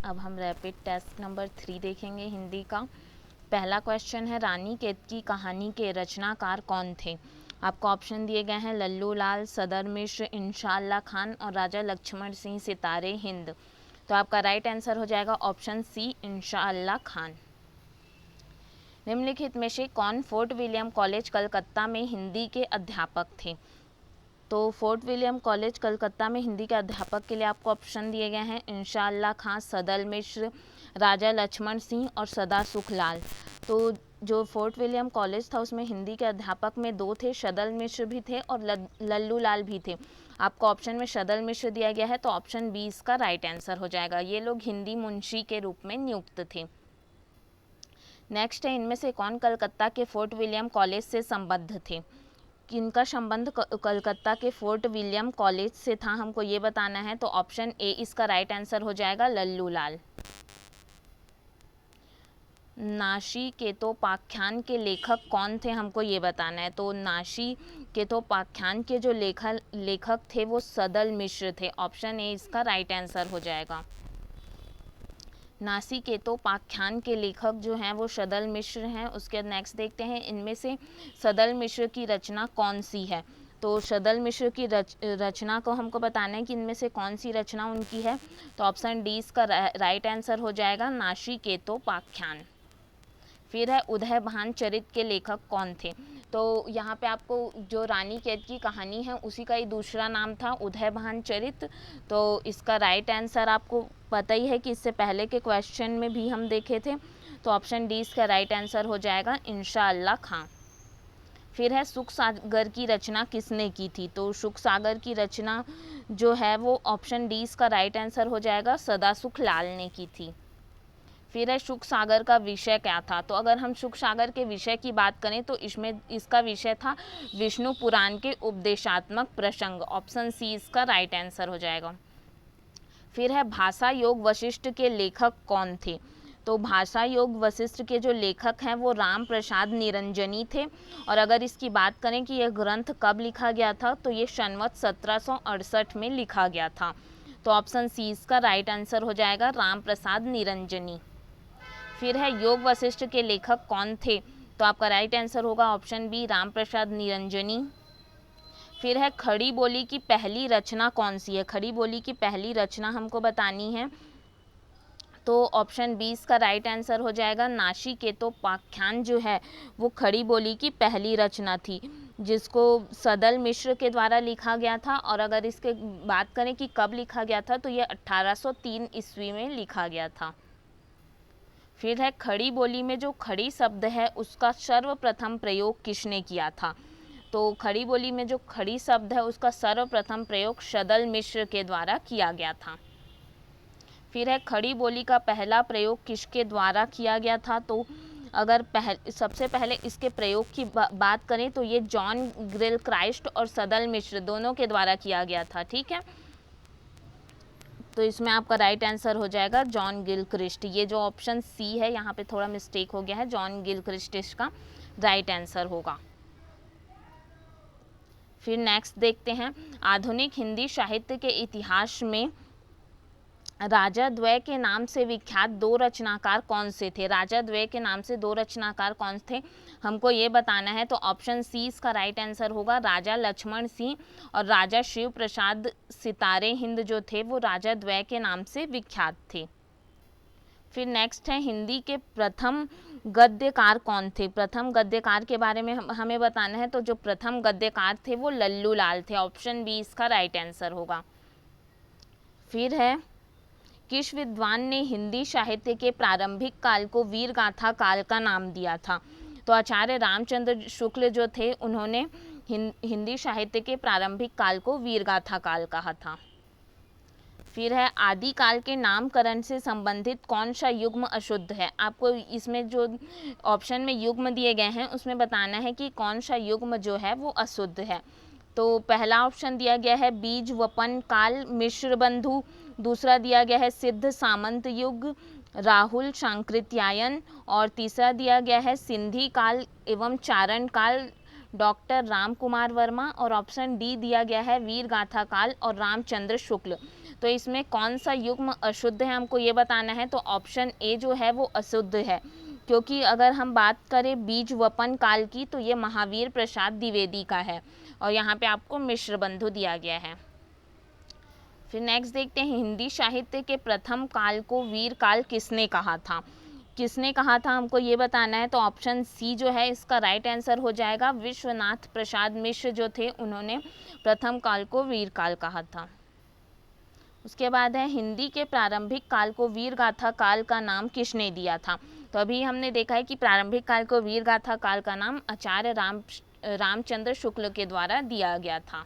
अब हम rapid test number 3 देखेंगे हिंदी का। पहला क्वेश्चन है, रानी केतकी कहानी के रचनाकार कौन थे? आपको ऑप्शन दिए गए हैं लल्लू लाल, सदर मिश्र, इंशाअल्लाह खान और राजा लक्ष्मण सिंह सितारे हिंद। तो आपका राइट आंसर हो जाएगा ऑप्शन सी, इंशाअल्लाह खान। निम्नलिखित में से कौन फोर्ट विलियम कॉलेज कलकत्ता में हिंदी के अध्यापक थे? तो फोर्ट विलियम कॉलेज कलकत्ता में हिंदी के अध्यापक के लिए आपको ऑप्शन दिए गए हैं इंशाअल्लाह खां, सदर मिश्र, राजा लक्ष्मण सिंह और सदा सुखलाल। तो जो फोर्ट विलियम कॉलेज था उसमें हिंदी के अध्यापक में दो थे, सदर मिश्र भी थे और लल्लू लाल भी थे। आपको ऑप्शन में सदर मिश्र दिया गया है, तो ऑप्शन बी इसका राइट आंसर हो जाएगा। ये लोग हिंदी मुंशी के रूप में नियुक्त थे। नेक्स्ट है, इनमें से कौन कलकत्ता के फोर्ट विलियम कॉलेज से संबद्ध थे? किनका संबंध कलकत्ता के फोर्ट विलियम कॉलेज से था, हमको ये बताना है। तो ऑप्शन ए इसका राइट आंसर हो जाएगा, लल्लू लाल। नासिकेतोपाख्यान के लेखक कौन थे, हमको ये बताना है। तो नासिकेतोपाख्यान के जो लेखक थे वो सदर मिश्र थे। ऑप्शन ए इसका राइट आंसर हो जाएगा। नासिकेतोपाख्यान के लेखक जो हैं वो सदर मिश्र हैं। उसके नेक्स्ट देखते हैं, इनमें से सदर मिश्र की रचना कौन सी है? तो सदर मिश्र की रचना को हमको बताना है कि इनमें से कौन सी रचना उनकी है। तो ऑप्शन डी इसका राइट आंसर हो जाएगा, नासिकेतोपाख्यान। फिर है, उदयभान चरित के लेखक कौन थे? तो यहाँ पे आपको जो रानी कैद की कहानी है उसी का ही दूसरा नाम था उदयभान चरित। तो इसका राइट आंसर आपको पता ही है कि इससे पहले के क्वेश्चन में भी हम देखे थे। तो ऑप्शन डी इसका राइट आंसर हो जाएगा, इंशाअल्लाह खां। फिर है, सुख सागर की रचना किसने की थी? तो सुख सागर की रचना जो है वो ऑप्शन डी इसका राइट आंसर हो जाएगा, सदा सुखलाल ने की थी। फिर है, सुख सागर का विषय क्या था? तो अगर हम सुख सागर के विषय की बात करें तो इसका विषय था विष्णु पुराण के उपदेशात्मक प्रसंग। ऑप्शन सी इसका राइट आंसर हो जाएगा। फिर है, भाषा योग वशिष्ठ के लेखक कौन थे? तो भाषा योग वशिष्ठ के जो लेखक हैं वो राम प्रसाद निरंजनी थे। और अगर इसकी बात करें कि यह ग्रंथ कब लिखा गया था, तो ये संवत 1768 में लिखा गया था। तो ऑप्शन सी इसका राइट आंसर हो जाएगा, राम प्रसाद निरंजनी। फिर है, योग वशिष्ठ के लेखक कौन थे? तो आपका राइट आंसर होगा ऑप्शन बी, राम प्रसाद निरंजनी। फिर है, खड़ी बोली की पहली रचना कौन सी है? खड़ी बोली की पहली रचना हमको बतानी है। तो ऑप्शन बी इसका राइट आंसर हो जाएगा, नासिकेतोपाख्यान जो है वो खड़ी बोली की पहली रचना थी, जिसको सदर मिश्र के द्वारा लिखा गया था। और अगर इसके बात करें कि कब लिखा गया था, तो ये 1803 ईस्वी में लिखा गया था। फिर है, खड़ी बोली में जो खड़ी शब्द है उसका सर्वप्रथम प्रयोग किसने किया था? तो खड़ी बोली में जो खड़ी शब्द है उसका सर्वप्रथम प्रयोग सदर मिश्र के द्वारा किया गया था। फिर है, खड़ी बोली का पहला प्रयोग किसके द्वारा किया गया था? तो अगर सबसे पहले इसके प्रयोग की बात करें तो ये जॉन गिलक्राइस्ट और सदर मिश्र दोनों के द्वारा किया गया था। ठीक है, तो इसमें आपका राइट आंसर हो जाएगा जॉन गिलक्रिस्ट। ये जो ऑप्शन सी है यहाँ पे थोड़ा मिस्टेक हो गया है, जॉन गिलक्रिस्ट इसका राइट आंसर होगा। फिर नेक्स्ट देखते हैं, आधुनिक हिंदी साहित्य के इतिहास में राजाद्वय के नाम से विख्यात दो रचनाकार कौन से थे? राजाद्वय के नाम से दो रचनाकार कौन थे, हमको ये बताना है। तो ऑप्शन सी इसका राइट आंसर होगा, राजा लक्ष्मण सिंह और राजा शिव प्रसाद सितारे हिंद जो थे वो राजाद्वय के नाम से विख्यात थे। फिर नेक्स्ट है, हिंदी के प्रथम गद्यकार कौन थे? प्रथम गद्यकार के बारे में हमें बताना है। तो जो प्रथम गद्यकार थे वो लल्लू लाल थे। ऑप्शन बी इसका राइट आंसर होगा। फिर है, किस विद्वान ने हिंदी साहित्य के प्रारंभिक काल को वीर गाथा काल का नाम दिया था? तो आचार्य रामचंद्र शुक्ल जो थे उन्होंने हिंदी साहित्य के प्रारंभिक काल को वीर गाथा काल कहा था। फिर है, आदिकाल के नामकरण से संबंधित कौन सा युग्म अशुद्ध है? आपको इसमें जो ऑप्शन में युग्म दिए गए हैं उसमें बताना है कि कौन सा युग्म जो है वो अशुद्ध है। तो पहला ऑप्शन दिया गया है बीज वपन काल मिश्र बंधु, दूसरा दिया गया है सिद्ध सामंत युग राहुल सांकृत्यायन, और तीसरा दिया गया है सिंधी काल एवं चारण काल डॉक्टर राम कुमार वर्मा, और ऑप्शन डी दिया गया है वीर गाथा काल और रामचंद्र शुक्ल। तो इसमें कौन सा युग्म अशुद्ध है हमको ये बताना है। तो ऑप्शन ए जो है वो अशुद्ध है, क्योंकि अगर हम बात करें बीज वपन काल की तो ये महावीर प्रसाद द्विवेदी का है, और यहाँ पे आपको मिश्र बंधु दिया गया है। फिर नेक्स्ट देखते हैं, हिंदी साहित्य के प्रथम काल को वीर काल किसने कहा था। किसने कहा था हमको ये बताना है। तो ऑप्शन सी जो है इसका राइट आंसर हो जाएगा। विश्वनाथ प्रसाद मिश्र जो थे उन्होंने प्रथम काल को वीर काल कहा था। उसके बाद है, हिंदी के प्रारंभिक काल को वीर गाथा काल का नाम किसने दिया था। तो अभी हमने देखा है कि प्रारंभिक काल को वीर गाथा काल का नाम आचार्य रामचंद्र शुक्ल के द्वारा दिया गया था।